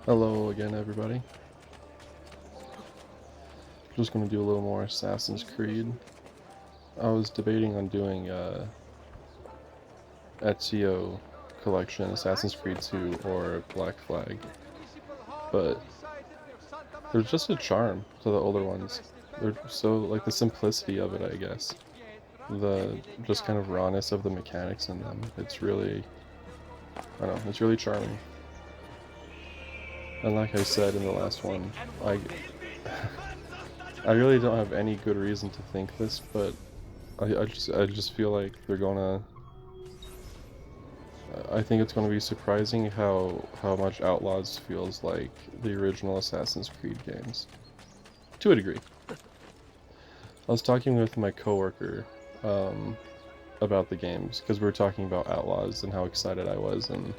Hello again, everybody. Just gonna do a little more Assassin's Creed. I was debating on doing Ezio collection, Assassin's Creed 2 or Black Flag, but there's just a charm to the older ones. They're so, like, the simplicity of it, I guess. The just kind of rawness of the mechanics in them. It's really, I don't know, it's really charming. And like I said in the last one, I I really don't have any good reason to think this, but I just feel like they're gonna. I think it's gonna be surprising how much Outlaws feels like the original Assassin's Creed games, to a degree. I was talking with my coworker about the games because we were talking about Outlaws and how excited I was and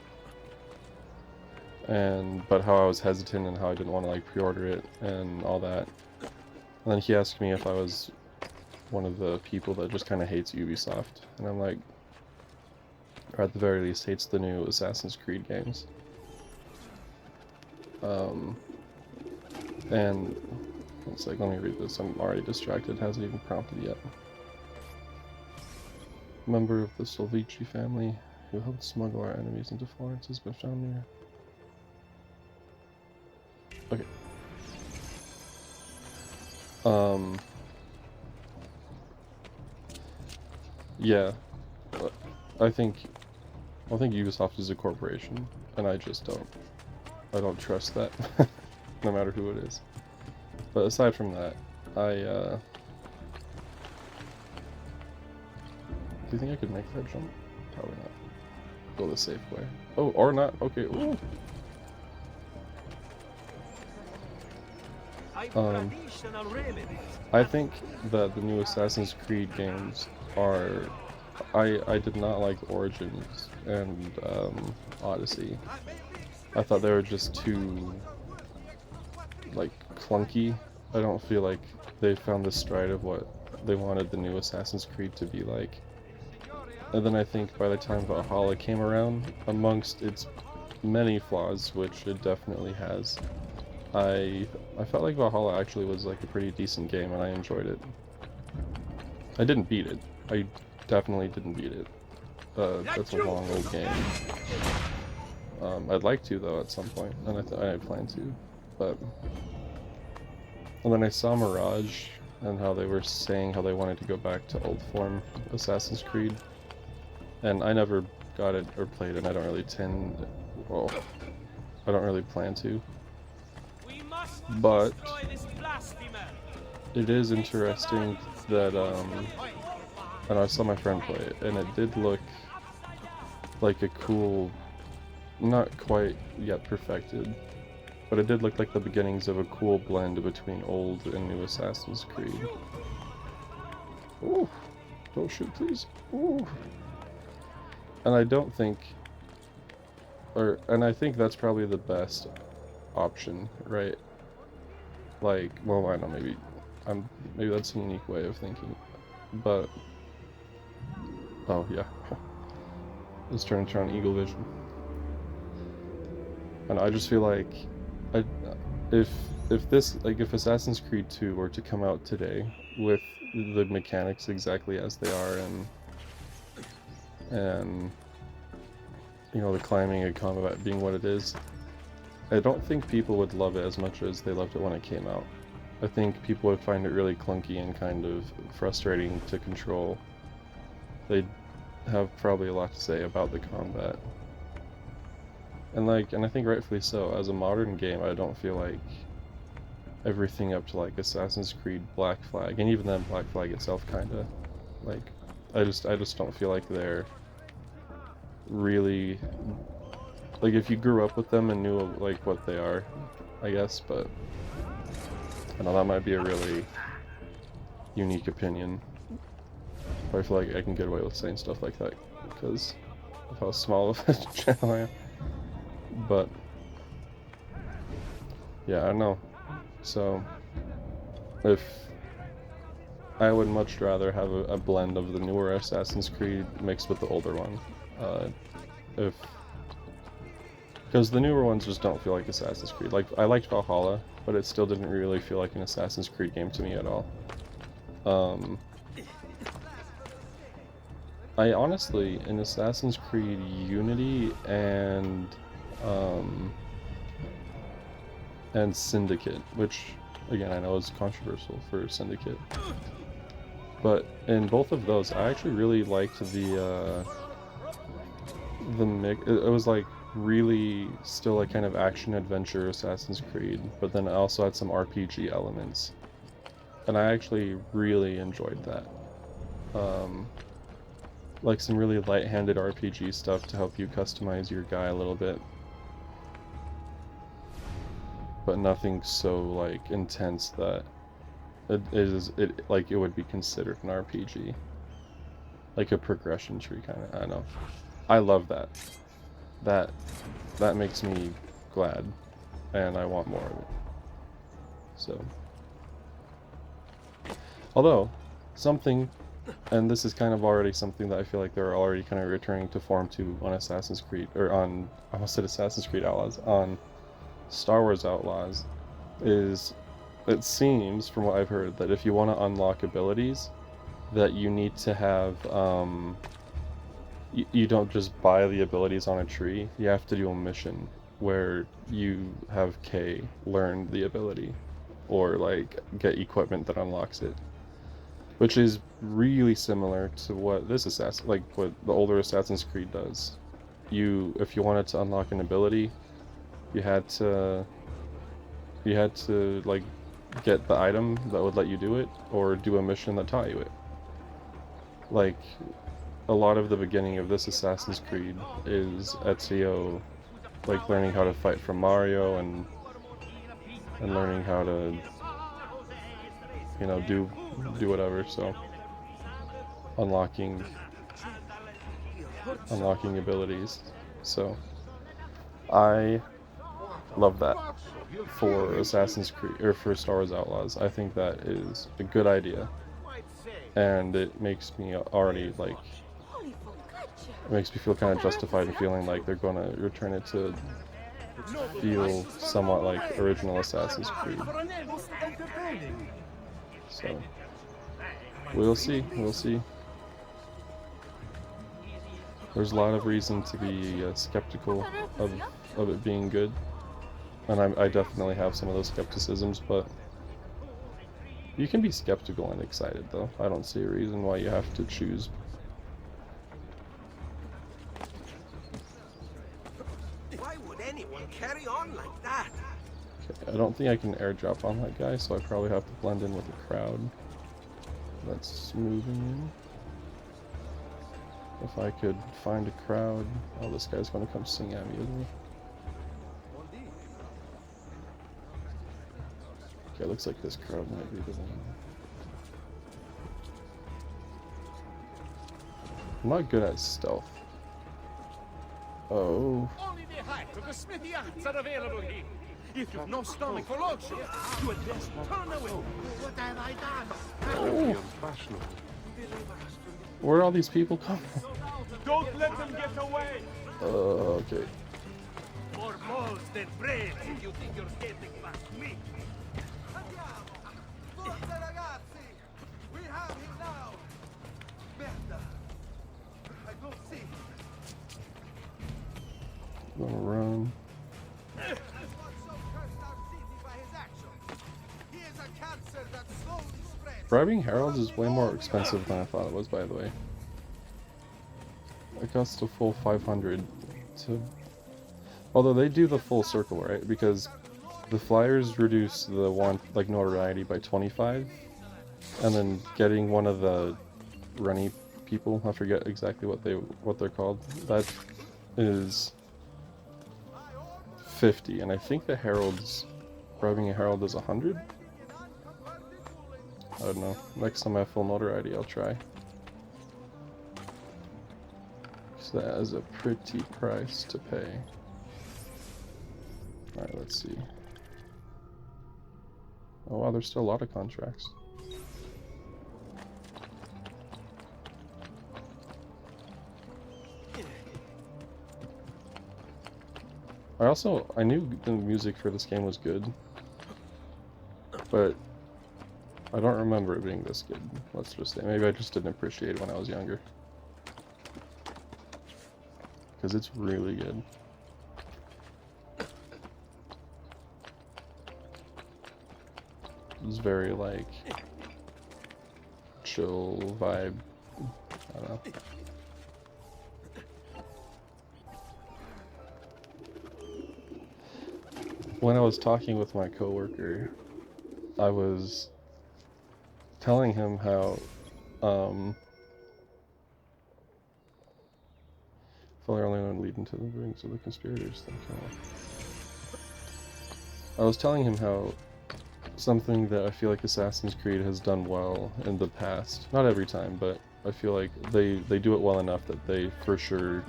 but how I was hesitant and how I didn't want to like pre-order it and all that. And then he asked me if I was one of the people that just kind of hates Ubisoft, and I'm like, or at the very least hates the new Assassin's Creed games. And it's like, let me read this. I'm already distracted. It hasn't even prompted yet. Member of the Solvici family who helped smuggle our enemies into Florence has been found near. Okay. Yeah. I think Ubisoft is a corporation, and I just I don't trust that, no matter who it is. But aside from that, do you think I could make that jump? Probably not. Go the safe way. Oh, or not. Okay. Ooh. I think that the new Assassin's Creed games are. I did not like Origins and Odyssey. I thought they were just too, like, clunky. I don't feel like they found the stride of what they wanted the new Assassin's Creed to be like. And then I think by the time Valhalla came around, amongst its many flaws, which it definitely has, I felt like Valhalla actually was like a pretty decent game and I enjoyed it. I didn't beat it. I definitely didn't beat it. That's a long old game. I'd like to though at some point, and I plan to, but. And then I saw Mirage and how they were saying how they wanted to go back to old form Assassin's Creed, and I never got it or played it. I don't really well, I don't really plan to. But it is interesting that and I saw my friend play it, and it did look like a cool, not quite yet perfected, but it did look like the beginnings of a cool blend between old and new Assassin's Creed. Ooh, don't shoot, please. Ooh. And I don't think, and I think that's probably the best option, right? Like, well, I don't know, maybe that's a unique way of thinking, but, oh yeah, let's turn on Eagle Vision. And I just feel like, if Assassin's Creed 2 were to come out today with the mechanics exactly as they are and you know, the climbing and combat being what it is, I don't think people would love it as much as they loved it when it came out. I think people would find it really clunky and kind of frustrating to control. They'd have probably a lot to say about the combat. And I think rightfully so. As a modern game, I don't feel like everything up to like Assassin's Creed Black Flag, and even then Black Flag itself kinda, like, I just don't feel like they're really, like, if you grew up with them and knew like what they are, I guess, but I know that might be a really unique opinion. But I feel like I can get away with saying stuff like that because of how small of a channel I am. But yeah, I don't know. So if I would much rather have a blend of the newer Assassin's Creed mixed with the older one, Because the newer ones just don't feel like Assassin's Creed. Like, I liked Valhalla, but it still didn't really feel like an Assassin's Creed game to me at all. I honestly, in Assassin's Creed Unity and Syndicate, which, again, I know is controversial for Syndicate, but in both of those, I actually really liked the mix. It was like really still a kind of action adventure Assassin's Creed, but then it also had some RPG elements, and I actually really enjoyed that. Like some really light-handed RPG stuff to help you customize your guy a little bit, but nothing so like intense that it would be considered an RPG, like a progression tree kind of. I don't know. I love that. That makes me glad, and I want more of it. So, although something, and this is kind of already something that I feel like they're already kind of returning to form to on Assassin's Creed, or on, I almost said Assassin's Creed Outlaws, on Star Wars Outlaws, is it seems, from what I've heard, that if you want to unlock abilities, that you need to have, you don't just buy the abilities on a tree, you have to do a mission where you have Kay learn the ability, or like get equipment that unlocks it. Which is really similar to what this what the older Assassin's Creed does. If you wanted to unlock an ability, you had to like get the item that would let you do it, or do a mission that taught you it. Like, a lot of the beginning of this Assassin's Creed is Ezio, like, learning how to fight from Mario, and learning how to, you know, do whatever. So unlocking abilities. So I love that for Assassin's Creed, or for Star Wars Outlaws. I think that is a good idea, and it makes me already like, it makes me feel kind of justified in feeling like they're going to return it to feel somewhat like original Assassin's Creed. So we'll see. There's a lot of reason to be skeptical of it being good, and I definitely have some of those skepticisms, but you can be skeptical and excited, though. I don't see a reason why you have to choose. Why would anyone carry on like that? Okay, I don't think I can airdrop on that guy, so I probably have to blend in with the crowd that's moving in. If I could find a crowd... Oh, this guy's gonna come sing at me, isn't he? Okay, looks like this crowd might be the one. I'm not good at stealth. Oh. Only the height of the smithy arts are available here. If you've no stomach for luxury, you had best turn away. What have I done? Oh. Where are all these people coming from? Don't let them get away. Okay. More balls than brains if you think you're getting past me. We have him now. Merda. I don't see. I'm gonna run. Bribing heralds is way more expensive than I thought it was, by the way. It costs a full 500 to... Although they do the full circle, right? Because the flyers reduce the notoriety by 25, and then getting one of the runny people, I forget exactly what they're called, that is 50, and I think the heralds, bribing a herald is 100? I don't know. Next time I have full notoriety, I'll try. So that is a pretty price to pay. Alright, let's see. Oh wow, there's still a lot of contracts. I knew the music for this game was good, but I don't remember it being this good. Let's just say maybe I just didn't appreciate it when I was younger, because it's really good. It's very like chill vibe. I don't know. When I was talking with my coworker, I was telling him how fully only one leading to the rings of the conspirators thing. I was telling him how something that I feel like Assassin's Creed has done well in the past, not every time, but I feel like they do it well enough that they for sure,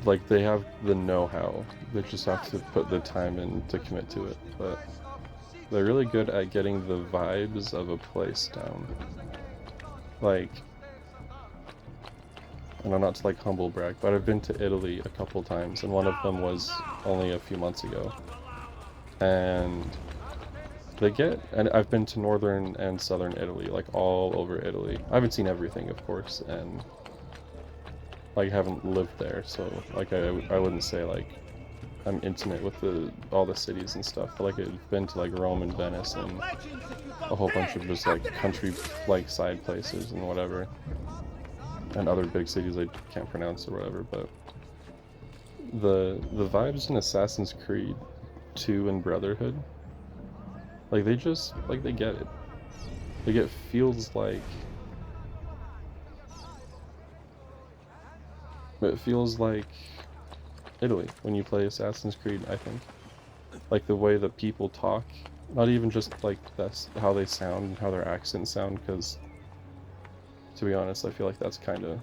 like, they have the know-how. They just have to put the time in to commit to it, but they're really good at getting the vibes of a place down. Like, and I'm not to like humble brag, but I've been to Italy a couple times, and one of them was only a few months ago. And and I've been to northern and southern Italy, like all over Italy. I haven't seen everything, of course, and like haven't lived there, so like I wouldn't say like I'm intimate with all the cities and stuff, but like I've been to like Rome and Venice and a whole bunch of just like country like side places and whatever, and other big cities I can't pronounce or whatever. But the vibes in Assassin's Creed 2 and Brotherhood, like they just like they get it. Like it feels like Italy when you play Assassin's Creed, I think. Like the way that people talk, not even just like that's how they sound and how their accents sound, because to be honest, I feel like that's kind of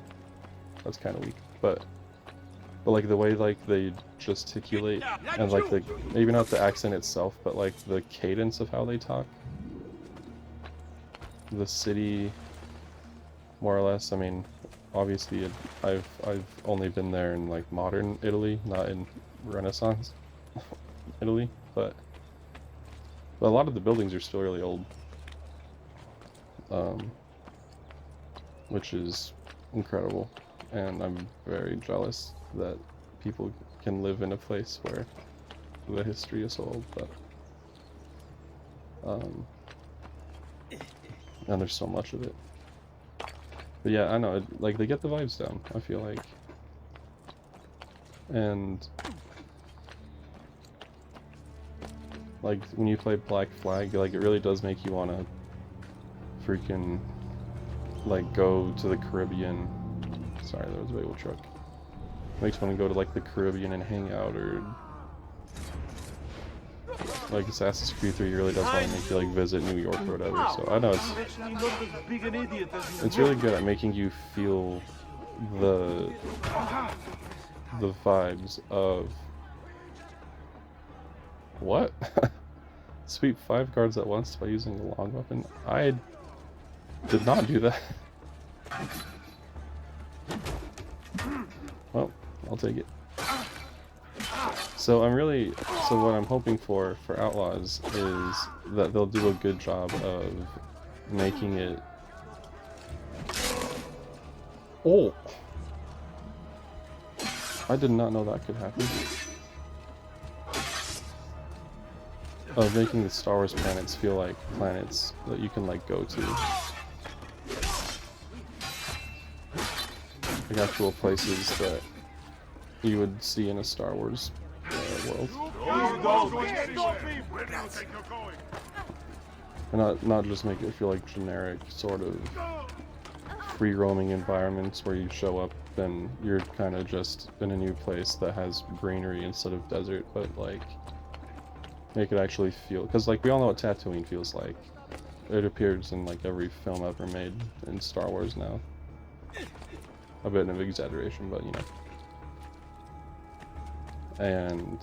weak. But like the way like they gesticulate and like maybe not the accent itself, but like the cadence of how they talk. The city, more or less. I mean, obviously, I've only been there in like modern Italy, not in Renaissance Italy, but a lot of the buildings are still really old, which is incredible, and I'm very jealous that people can live in a place where the history is so old. But and there's so much of it. But yeah, I know, like, they get the vibes down, I feel like. And like, when you play Black Flag, like, it really does make you want to freaking, like, go to the Caribbean. Sorry, there was a big old truck. It makes me want to go to, like, the Caribbean and hang out, or like Assassin's Creed 3 really does want to make you like visit New York or whatever. So I know it's really good at making you feel the vibes of what? Sweep 5 guards at once by using a long weapon. I did not do that. Well, I'll take it. So what I'm hoping for Outlaws is that they'll do a good job of making it. Oh! I did not know that could happen. Of making the Star Wars planets feel like planets that you can like go to. Like actual places that you would see in a Star Wars world. And not just make it feel like generic sort of free roaming environments where you show up and you're kind of just in a new place that has greenery instead of desert, but like make it actually feel, because like we all know what Tatooine feels like. It appears in like every film ever made in Star Wars now. A bit of exaggeration, but you know. And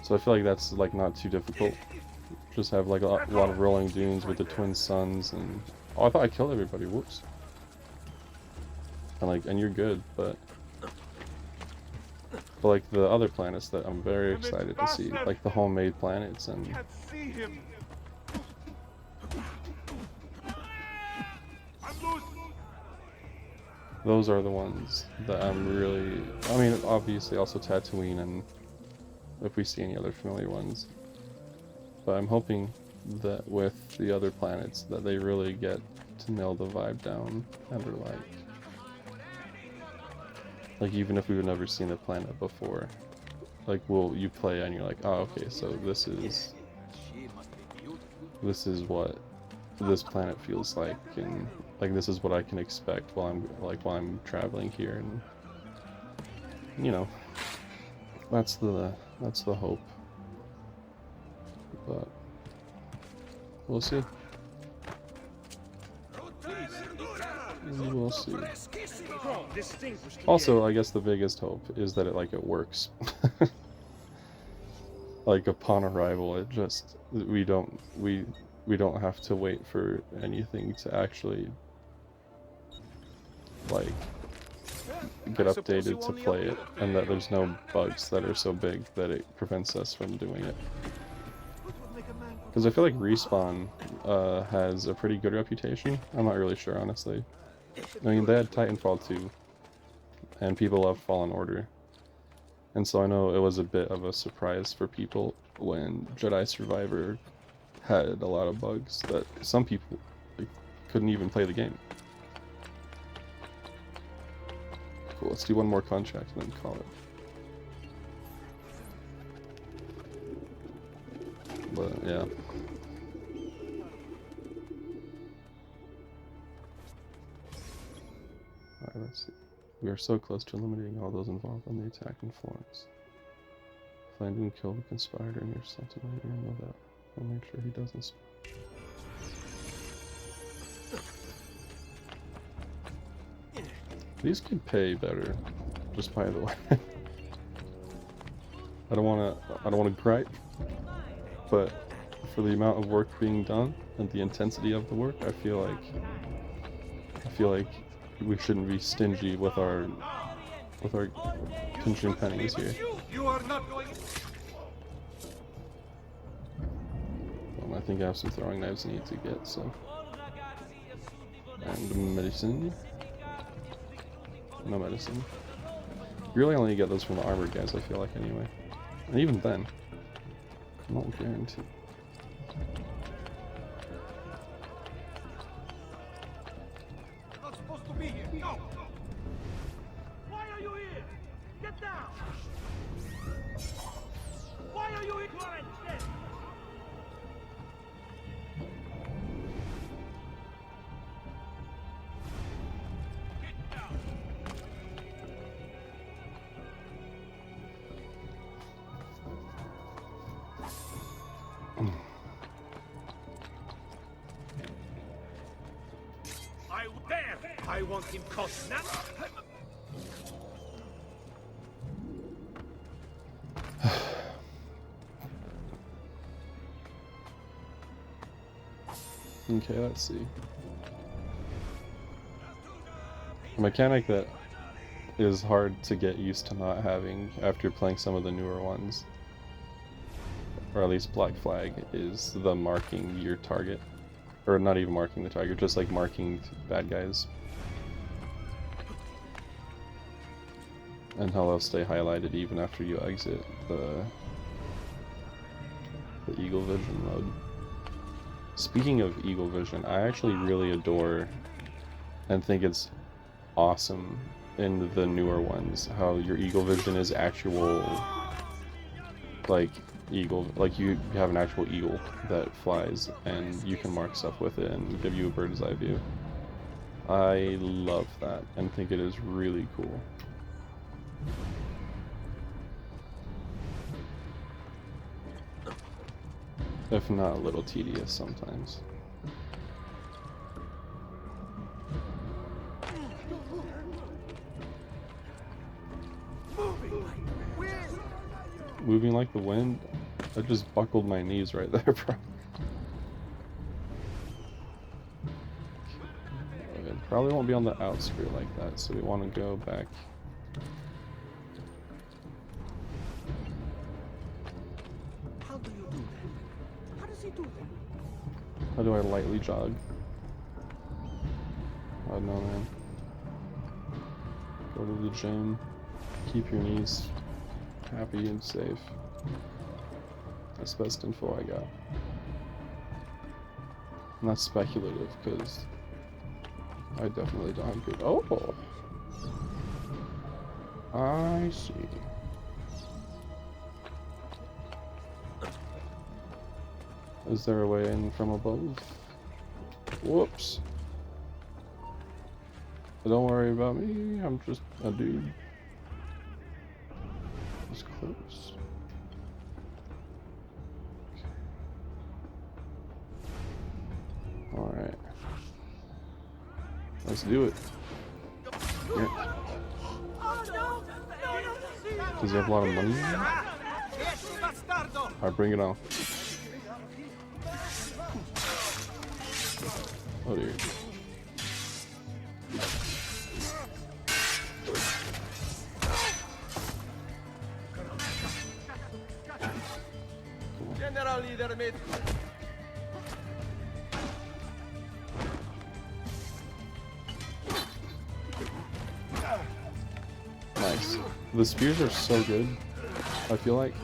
so I feel like that's like not too difficult. Just have like a lot of rolling dunes with the twin suns, and oh, I thought I killed everybody. Whoops. And like, and you're good, but But like the other planets that I'm very excited to see, like the homemade planets, and Can't see him. I'm loose. those are the ones that I'm really. I mean, obviously also Tatooine, and if we see any other familiar ones. But I'm hoping that with the other planets that they really get to nail the vibe down, and they're like even if we've never seen the planet before, like you play and you're like, oh okay, so this is what this planet feels like, and like this is what I can expect while I'm traveling here, and you know, that's the hope. But we'll see. We'll see. Also, I guess the biggest hope is that it works. Like upon arrival, it just we don't have to wait for anything to actually like get updated to play it, and that there's no bugs that are so big that it prevents us from doing it. Because I feel like Respawn has a pretty good reputation. I'm not really sure, honestly. I mean, they had Titanfall 2, and people loved Fallen Order. And so I know it was a bit of a surprise for people when Jedi Survivor had a lot of bugs that some people couldn't even play the game. Cool, let's do one more contract and then call it. But yeah. Alright, let's see. We are so close to eliminating all those involved in the attack in Florence. Find and kill the conspirator and yourself tonight, you know that. I'll make sure he doesn't. These could pay better, just by the way. I don't wanna gripe, but for the amount of work being done and the intensity of the work, I feel like we shouldn't be stingy with our pinching pennies here. You are not going. I think I have some throwing knives I need to get, so. And medicine. No medicine. You really only get those from the armored guys, I feel like, anyway. And even then, I'm not guaranteed. Not supposed to be here. No. Why are you here? Get down. Why are you here? You are dead. Get down. I want him caught now. Okay, let's see. A mechanic that is hard to get used to not having after playing some of the newer ones, or at least Black Flag, is the marking your target. Or not even marking the target, just like marking bad guys. And how they'll stay highlighted even after you exit the Eagle Vision mode. Speaking of Eagle Vision, I actually really adore and think it's awesome in the newer ones how your Eagle Vision is actual, like, eagle, like you have an actual eagle that flies and you can mark stuff with it and give you a bird's eye view. I love that and think it is really cool. If not a little tedious sometimes. Moving like the wind? I just buckled my knees right there, bro. Okay, probably won't be on the outskirt like that, so we want to go back How do I lightly jog? I don't know, man. Go to the gym. Keep your knees happy and safe. That's the best info I got. Not speculative, because I definitely don't have good. Oh! I see. Is there a way in from above? Whoops. But don't worry about me, I'm just a dude. It's close. Alright. Let's do it. Here. Does he have a lot of money? Alright, bring it on. Oh dear. General leader made. Nice. The spears are so good, I feel like.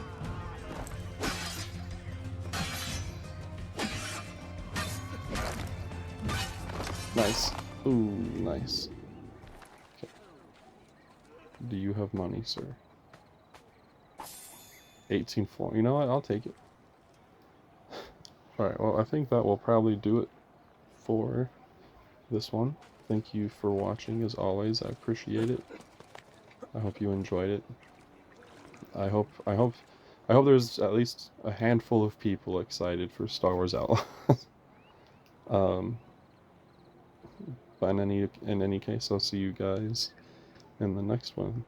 Nice. Ooh, nice. Okay. Do you have money, sir? 18.4. You know what? I'll take it. Alright, well, I think that will probably do it for this one. Thank you for watching, as always. I appreciate it. I hope you enjoyed it. I hope there's at least a handful of people excited for Star Wars Outlaws. But in any case, I'll see you guys in the next one.